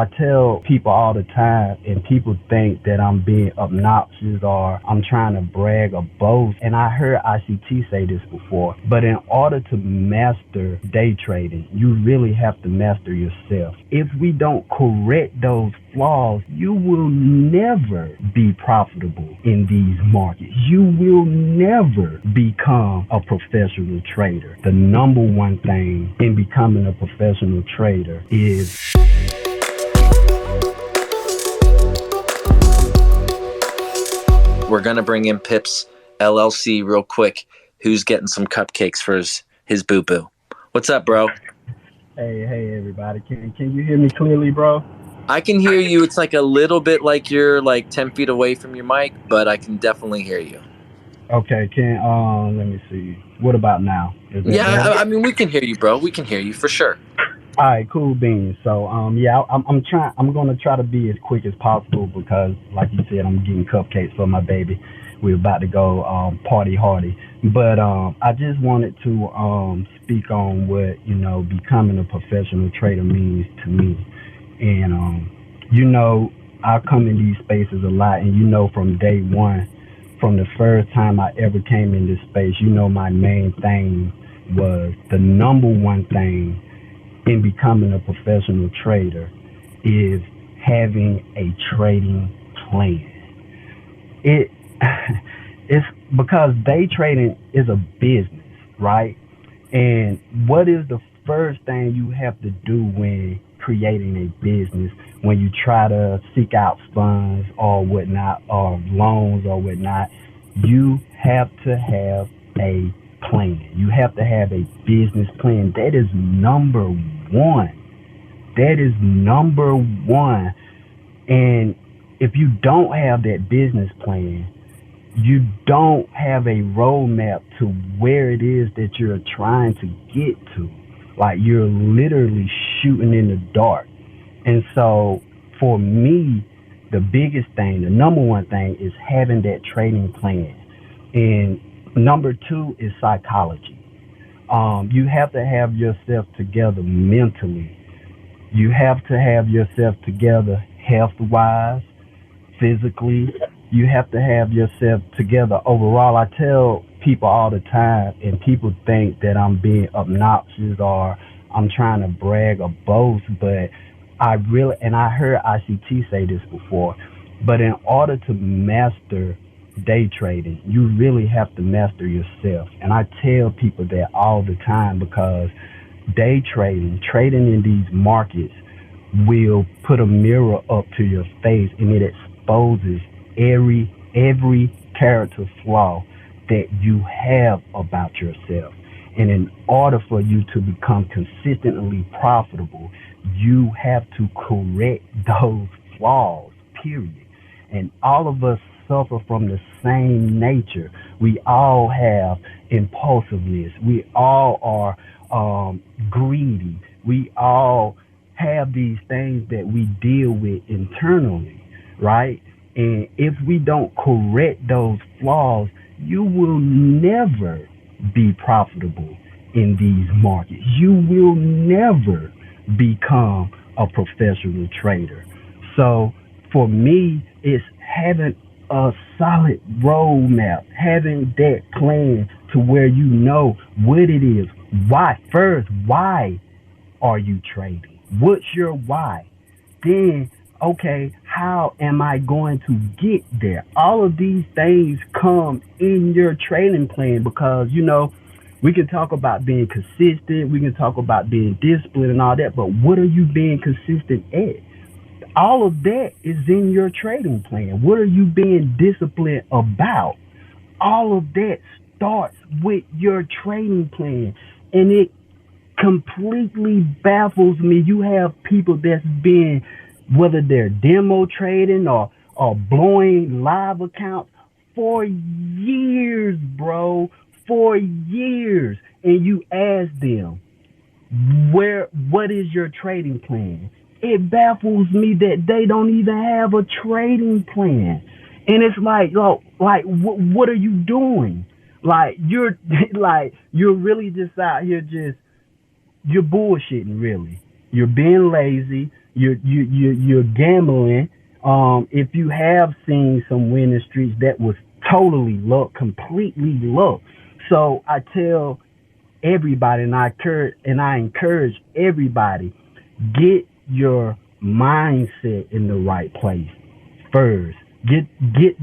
I tell people all the time, and people think that I'm being obnoxious or I'm trying to brag or boast. And I heard ICT say this before, but in order to master day trading, you really have to master yourself. If we don't correct those flaws, you will never be profitable in these markets. You will never become a professional trader. The number one thing in becoming a professional trader is we're going to bring in Pips LLC real quick, who's getting some cupcakes for his boo-boo. What's up, bro? Hey, everybody. Can you hear me clearly, bro? I can hear you. It's like a little bit like you're like 10 feet away from your mic, but I can definitely hear you. Okay, let me see. What about now? Is that better? I mean, we can hear you, bro. We can hear you for sure. All right, cool beans. So, yeah, I'm gonna try to be as quick as possible because, like you said, I'm getting cupcakes for my baby. We're about to go party hardy, but I just wanted to speak on what becoming a professional trader means to me, and I come in these spaces a lot, and from day one, from the first time I ever came in this space, my main thing was the number one thing in becoming a professional trader is having a trading plan. It it's because day trading is a business, right? And what is the first thing you have to do when creating a business, when you try to seek out funds or whatnot, or loans or whatnot? You have to have a plan. You have to have a business plan. That is number one. That is number one. And if you don't have that business plan, you don't have a roadmap to where it is that you're trying to get to. Like, you're literally shooting in the dark. And so for me, the biggest thing, the number one thing, is having that trading plan. And number two is psychology. You have to have yourself together mentally. You have to have yourself together health wise, physically. You have to have yourself together overall. I tell people all the time, and people think that I'm being obnoxious or I'm trying to brag or boast, but I heard ICT say this before, but in order to master day trading, you really have to master yourself. And I tell people that all the time because day trading in these markets will put a mirror up to your face, and it exposes every character flaw that you have about yourself. And in order for you to become consistently profitable, you have to correct those flaws, period. And all of us suffer from the same nature. We all have impulsiveness. We all are greedy. We all have these things that we deal with internally, right? And if we don't correct those flaws, you will never be profitable in these markets. You will never become a professional trader. So for me, it's having a solid roadmap, having that plan to where you know what it is. Why? First, why are you trading? What's your why? Then, okay, how am I going to get there? All of these things come in your trading plan because, we can talk about being consistent, we can talk about being disciplined and all that, but what are you being consistent at? All of that is in your trading plan. What are you being disciplined about? All of that starts with your trading plan. And it completely baffles me. You have people that's been, whether they're demo trading or blowing live accounts for years, bro, for years. And you ask them, what is your trading plan? It baffles me that they don't even have a trading plan. And it's like, what are you doing? Like, you're really just out here you're bullshitting, really. You're being lazy. You're gambling. If you have seen some winning streaks, that was totally luck, completely luck. So I tell everybody, and I encourage everybody, get your mindset in the right place first. Get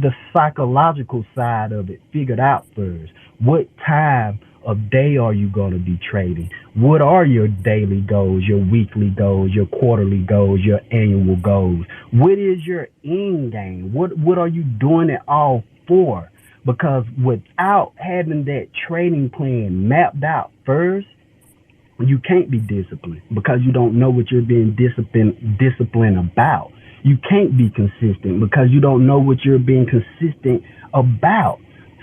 the psychological side of it figured out first. What time of day are you going to be trading? What are your daily goals, your weekly goals, your quarterly goals, your annual goals? What is your end game? What are you doing it all for? Because without having that trading plan mapped out first, you can't be disciplined because you don't know what you're being disciplined about. You can't be consistent because you don't know what you're being consistent about.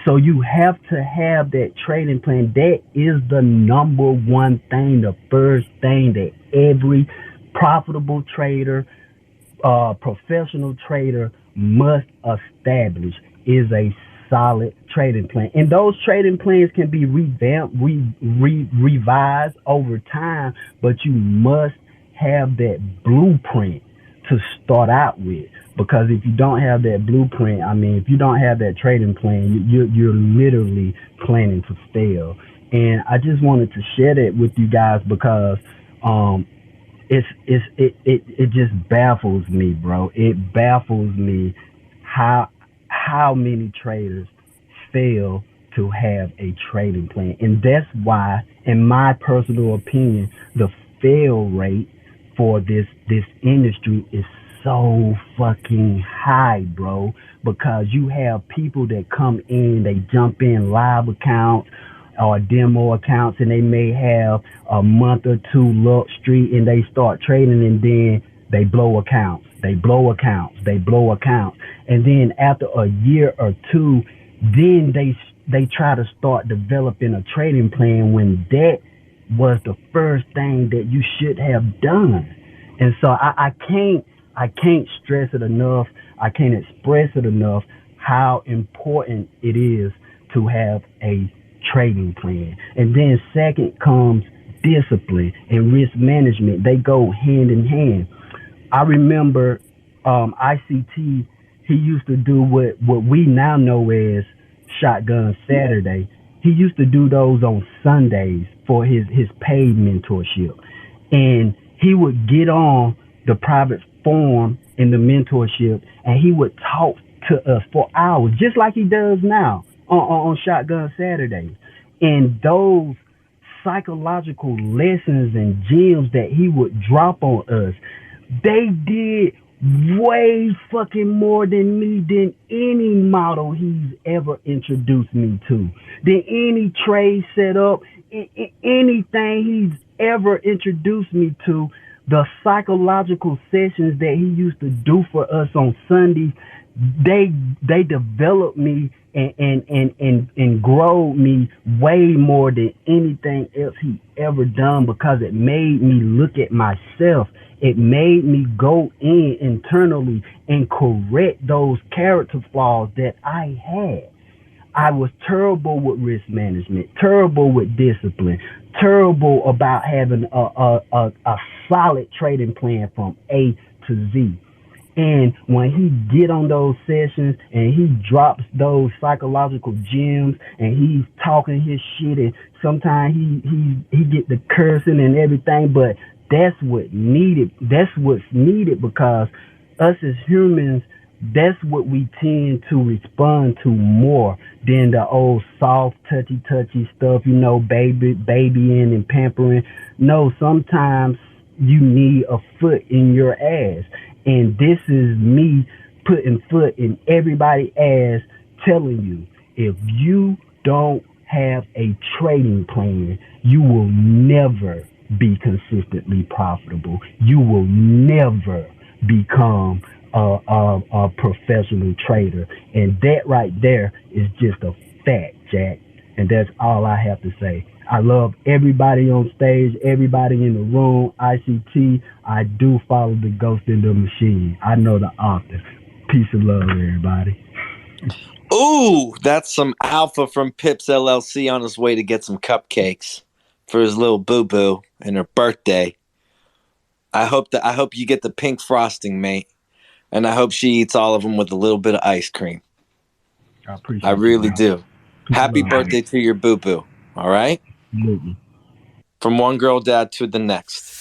So you have to have that trading plan. That is the number one thing, the first thing that every profitable trader, professional trader must establish is a solid trading plan. And those trading plans can be revamped, revised over time, but you must have that blueprint to start out with. Because if you don't have that blueprint, I mean, if you don't have that trading plan, you're literally planning to fail. And I just wanted to share that with you guys because it just baffles me, bro. It baffles me how many traders fail to have a trading plan. And that's why, in my personal opinion, the fail rate for this industry is so fucking high, bro. Because you have people that come in, they jump in live accounts or demo accounts, and they may have a month or two luck streak, and they start trading, and then they blow accounts, they blow accounts, they blow accounts, and then after a year or two, then they try to start developing a trading plan when that was the first thing that you should have done. And so I can't stress it enough. I can't express it enough how important it is to have a trading plan. And then second comes discipline and risk management. They go hand in hand. I remember ICT, he used to do what we now know as Shotgun Saturday. He used to do those on Sundays for his paid mentorship. And he would get on the private forum in the mentorship, and he would talk to us for hours, just like he does now on Shotgun Saturdays. And those psychological lessons and gems that he would drop on us, they did way fucking more than me, than any model he's ever introduced me to, than any trade setup, anything he's ever introduced me to. The psychological sessions that he used to do for us on Sundays, they developed me and grow me way more than anything else he ever done, because it made me look at myself. It made me go in internally and correct those character flaws that I had. I was terrible with risk management, terrible with discipline, terrible about having a solid trading plan from A to Z. And when he get on those sessions and he drops those psychological gems and he's talking his shit, and sometimes he get the cursing and everything, but that's what needed. That's what's needed, because us as humans, that's what we tend to respond to more than the old soft, touchy stuff, babying and pampering. No, sometimes you need a foot in your ass. And this is me putting foot in everybody's ass, telling you, if you don't have a trading plan, you will never be consistently profitable. You will never become a professional trader. And that right there is just a fact, Jack. And that's all I have to say. I love everybody on stage, everybody in the room. ICT, I do follow the Ghost in the Machine. I know the author. Peace and love, everybody. Ooh, that's some alpha from Pips LLC on his way to get some cupcakes for his little boo-boo and her birthday. I hope you get the pink frosting, mate. And I hope she eats all of them with a little bit of ice cream. I appreciate I you, really man. do. Peace and Happy love, man. birthday to your boo boo. All right? Absolutely. From one girl dad to the next.